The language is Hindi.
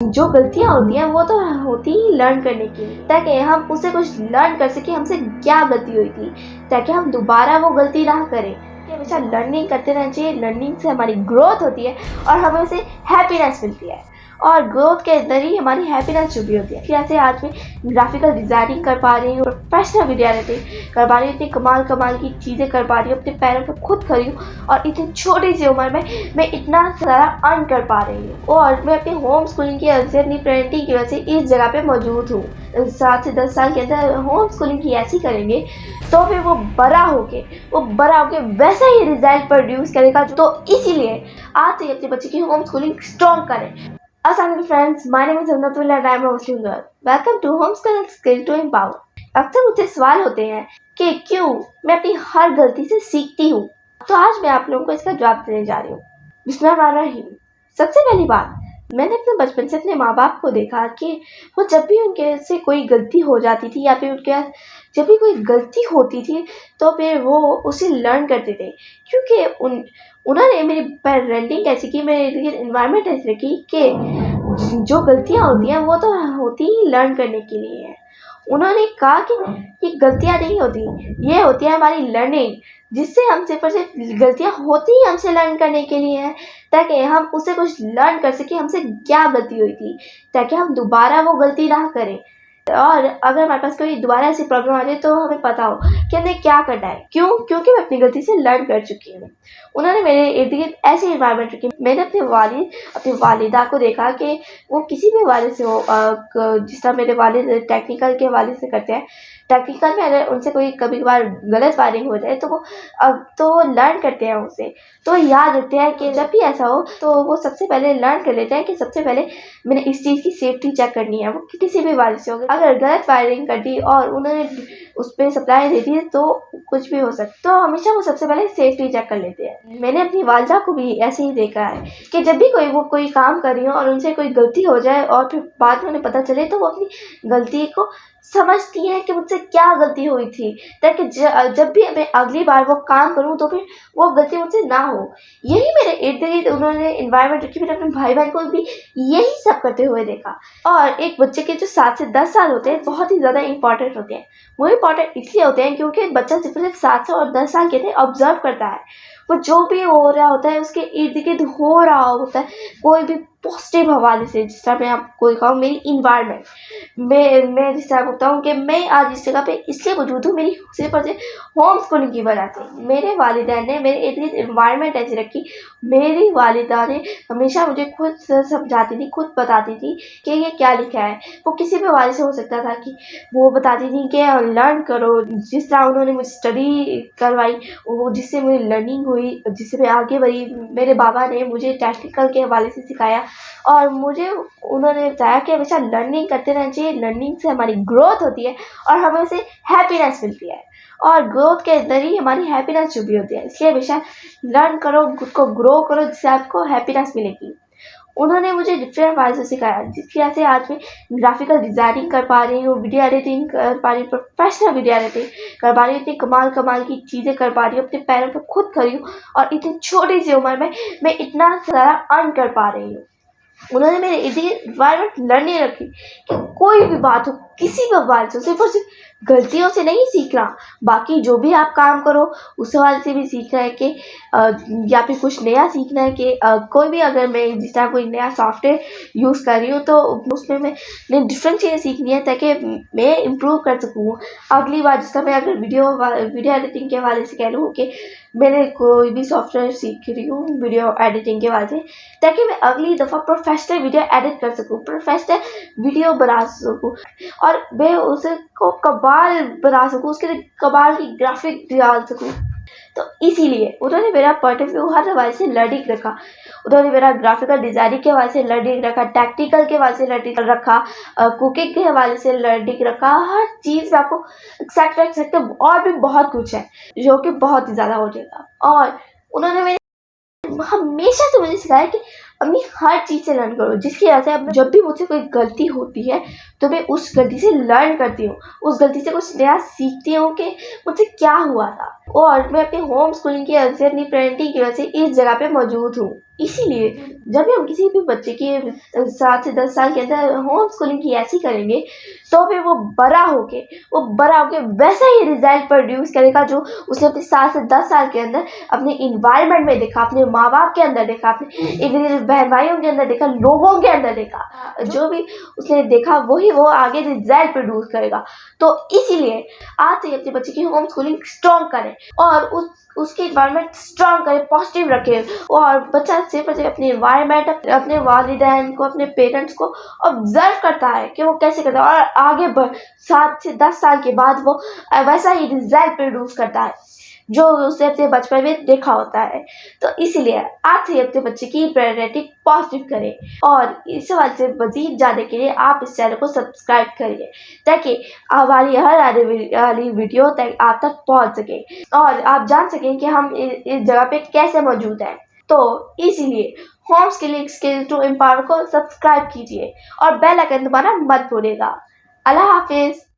जो गलतियाँ होती हैं वो तो होती ही लर्न करने के लिए, ताकि हम उससे कुछ लर्न कर सकें हमसे क्या गलती हुई थी, ताकि हम दोबारा वो गलती ना करें। हमेशा लर्निंग करते रहना चाहिए। लर्निंग से हमारी ग्रोथ होती है और हमें उससे हैप्पीनेस मिलती है, और ग्रोथ के अंदर ही हमारी हैप्पीनेस छुपी होती है। जैसे आज मैं ग्राफिकल डिज़ाइनिंग कर पा रही हूँ, प्रोफेशनल वीडियो एडिटिंग कर पा रही हूँ, इतनी कमाल कमाल की चीज़ें कर पा रही हूँ, अपने पैरों पर खुद खड़ी हूँ, और इतनी छोटी सी उम्र में मैं इतना सारा अर्न कर पा रही हूँ, और मैं अपनी होम स्कूलिंग की वजह से, अपनी पेरेंटिंग की वजह से इस जगह पे मौजूद हूँ। 7 से 10 साल के अंदर होम स्कूलिंग की ऐसी करेंगे तो फिर वो बड़ा होके वैसा ही रिजल्ट प्रोड्यूस करेगा। तो इसीलिए आज से अपने बच्चे की होम स्कूलिंग स्ट्रॉन्ग करें। Assalamualaikum friends, my name is Amnatullah and I am a Muslim girl. Welcome to Homeschooling Skill to Empower. अक्सर मुझसे सवाल होते हैं कि क्यों मैं अपनी हर गलती से सीखती हूँ, तो आज मैं आप लोगों को इसका जवाब देने जा रही हूँ। बिस्मिल्लाहिर्रहमानिर्रहीम। सबसे पहली बात, मैंने अपने बचपन से अपने माँ बाप को देखा कि वो जब भी उनके से कोई गलती हो जाती थी, या फिर उनके जब भी कोई गलती होती थी, तो फिर वो उसे लर्न करते थे, क्योंकि उन्होंने मेरी पेरेंटिंग ऐसी की, मेरी एनवायरनमेंट ऐसी रखी कि जो गलतियाँ होती हैं वो तो होती ही लर्न करने के लिए है। उन्होंने कहा कि ये गलतियाँ नहीं होती, ये होती है हमारी लर्निंग, जिससे हम सिर्फ और सिर्फ गलतियाँ होती ही हमसे लर्न करने के लिए है, ताकि हम उससे कुछ लर्न कर सकें हमसे क्या गलती हुई थी, ताकि हम दोबारा वो गलती ना करें। और अगर हमारे पास कोई दोबारा ऐसी प्रॉब्लम आ जाए तो हमें पता हो कि हमें क्या करना है। क्योंकि मैं अपनी गलती से लर्न कर चुकी हूँ। उन्होंने मेरे इर्द गिर्द ऐसी इन्वायरमेंट रखी। मैंने अपनी वालिदा को देखा कि वो किसी भी हवाले से हो, जिस तरह मेरे वालिद टेक्निकल के हवाले से करते हैं, टेक्निकल में अगर उनसे कोई कभी कभार गलत वायरिंग हो जाए तो वो लर्न करते हैं उससे। तो याद रखते हैं कि जब भी ऐसा हो तो वो सबसे पहले लर्न कर लेते हैं कि सबसे पहले मैंने इस चीज़ की सेफ्टी चेक करनी है। वो किसी भी वाले से हो, अगर गलत वायरिंग कर दी और उन्होंने उस पर सप्लाई दे दी तो कुछ भी हो सकता। तो हमेशा वो सबसे पहले सेफ्टी चेक कर लेते हैं। मैंने अपनी वालिदा को भी ऐसे ही देखा है कि जब भी वो कोई काम कर रही हो और उनसे कोई गलती हो जाए और फिर बाद में उन्हें पता चले, तो वो अपनी गलती को समझती हैं कि मुझसे क्या गलती हुई थी, ताकि जब भी मैं अगली बार वो काम करूँ तो फिर वो गलती मुझसे ना हो। यही मेरे इर्द गिर्द उन्होंने इन्वायरमेंट रखी। मैंने अपने भाई बहन को भी यही सब करते हुए देखा। और एक बच्चे के जो 7 से 10 साल होते हैं बहुत ही ज़्यादा इंपॉर्टेंट होते हैं। वो इंपॉर्टेंट इसलिए होते हैं क्योंकि बच्चा सिर्फ 7 से और 10 साल के थे ऑब्जर्व करता है। वो जो भी हो रहा होता है उसके इर्द गिर्द हो रहा होता है, कोई भी पॉजिटिव हवाले से। जिस तरह मैं आपको कहूँ मेरी इन्वायरमेंट, मैं जिस तरह बताऊँ कि मैं आज इस जगह पे इसलिए मौजूद हूँ, मेरी सिर्फ और सिर्फ होम स्कूलिंग की वजह से। मेरे वालिदैन ने मेरे इर्द गिर्द इन्वायरमेंट ऐसी रखी। मेरी वालिदा ने हमेशा मुझे खुद समझाती थी, खुद बताती थी कि ये क्या लिखा है। वो किसी भी हवाले से हो सकता था कि वो बताती थी कि लर्न करो। जिस तरह उन्होंने मुझे स्टडी करवाई, वो जिससे मुझे लर्निंग हुई, जिससे मैं आगे बढ़ी। मेरे बाबा ने मुझे टेक्निकल के हवाले से सिखाया, और मुझे उन्होंने बताया कि हमेशा लर्निंग करते रहना चाहिए। लर्निंग से हमारी ग्रोथ होती है और हमें उससे हैप्पीनेस मिलती है, और ग्रोथ के अंदर ही हमारी हैप्पीनेस छुपी होती है। इसलिए हमेशा लर्न करो, खुद को ग्रो करो, जिससे आपको हैप्पीनेस मिलेगी। उन्होंने मुझे डिफरेंट हवाले से सिखाया, जिसकी वजह से आज मैं ग्राफिकल डिज़ाइनिंग कर पा रही हूँ, वीडियो एडिटिंग कर पा रही हूँ, प्रोफेशनल वीडियो एडिटिंग कर पा रही हूँ, इतनी कमाल कमाल की चीज़ें कर पा रही हूँ, अपने पैरों पर खुद खड़ी हूँ, और इतनी छोटी सी उम्र में मैं इतना सारा अर्न कर पा रही हूँ। उन्होंने मेरे इन्वायरमेंट लर्निंग रखी कि कोई भी बात हो, किसी भी हवाले से, सिर्फ और सिर्फ गलतियों से नहीं सीखना, बाकी जो भी आप काम करो उस हवाले से भी सीखना है कि या फिर कुछ नया सीखना है कि कोई भी, अगर मैं जिस तरह कोई नया सॉफ्टवेयर यूज़ कर रही हूँ तो उसमें मैं डिफरेंट चीज़ें सीखनी है, ताकि मैं इम्प्रूव कर सकूँ अगली बार। जिस तरह मैं अगर वीडियो एडिटिंग के हवाले से कह लूँ कि मैंने कोई भी सॉफ्टवेयर सीख रही हूँ वीडियो एडिटिंग के हवाले से, ताकि मैं अगली दफ़ा प्रोफेशनल वीडियो एडिट कर सकूँ, प्रोफेशनल वीडियो बना सकूँ, और मैं उसको कमाल बना सकूँ, उसके लिए कमाल की ग्राफिक डाल सकूँ। तो इसीलिए उन्होंने मेरा पॉइंट ऑफ व्यू हर हवाले से लर्निंग रखा। उन्होंने मेरा ग्राफिकल डिज़ाइनिंग के हवाले से लर्निंग रखा, टेक्निकल के हवाले से लर्निंग रखा, कुकिंग के हवाले से लर्निंग रखा। हर चीज़ में आपको एक्सेप्ट रख सकते हैं, और भी बहुत कुछ है जो कि बहुत ही ज़्यादा हो जाएगा। और उन्होंने हमेशा से मुझे सिखाया कि अपनी हर चीज़ से लर्न करो, जिसकी वजह से अब जब भी मुझसे कोई गलती होती है तो मैं उस गलती से लर्न करती हूँ, उस गलती से कुछ नया सीखती हूँ कि मुझसे क्या हुआ था। और मैं अपनी होम स्कूलिंग की वजह से, अपनी पेरेंटिंग की वजह से इस जगह पे मौजूद हूँ। इसीलिए जब भी हम किसी भी बच्चे की 7 से 10 साल के अंदर होम स्कूलिंग की ऐसी करेंगे, तो फिर वो बड़ा होके वैसा ही रिजल्ट प्रोड्यूस करेगा जो उसने अपने 7 से 10 साल के अंदर अपने इन्वायरमेंट में देखा, अपने माँ-बाप के अंदर देखा, अपने इर्द-गिर्द बहन-भाइयों के अंदर देखा, लोगों के अंदर देखा। जो भी उसने देखा वही वो आगे रिजल्ट प्रोड्यूस करेगा। तो इसीलिए आज से ही अपने बच्चे की होम स्कूलिंग स्ट्रॉन्ग करें और उसकी इन्वायरमेंट स्ट्रॉन्ग करें, पॉजिटिव रखें। और बच्चा सिर्फ और सिर्फ अपने इन्वायरमेंट, अपने वालिदैन को, अपने पेरेंट्स को ऑब्जर्व करता है कि वो कैसे करता है, और आगे बढ़ 7 से 10 साल के बाद वो वैसा ही रिजल्ट प्रोड्यूस करता है जो उसने अपने बचपन में देखा होता है। तो इसीलिए आज से अपने बच्चे की प्रायोरिटी पॉजिटिव करें। और इस सवाल से मज़ीद जानने के लिए आप इस चैनल को सब्सक्राइब करिए, ताकि हमारी हर आने वाली वीडियो तक आप तक पहुंच सके और आप जान सकें कि हम इस जगह पे कैसे मौजूद हैं। तो इसीलिए home skilling skill to empower को सब्सक्राइब कीजिए और बेल आइकन दबाना मत भूलिएगा। अल्लाह हाफिज़।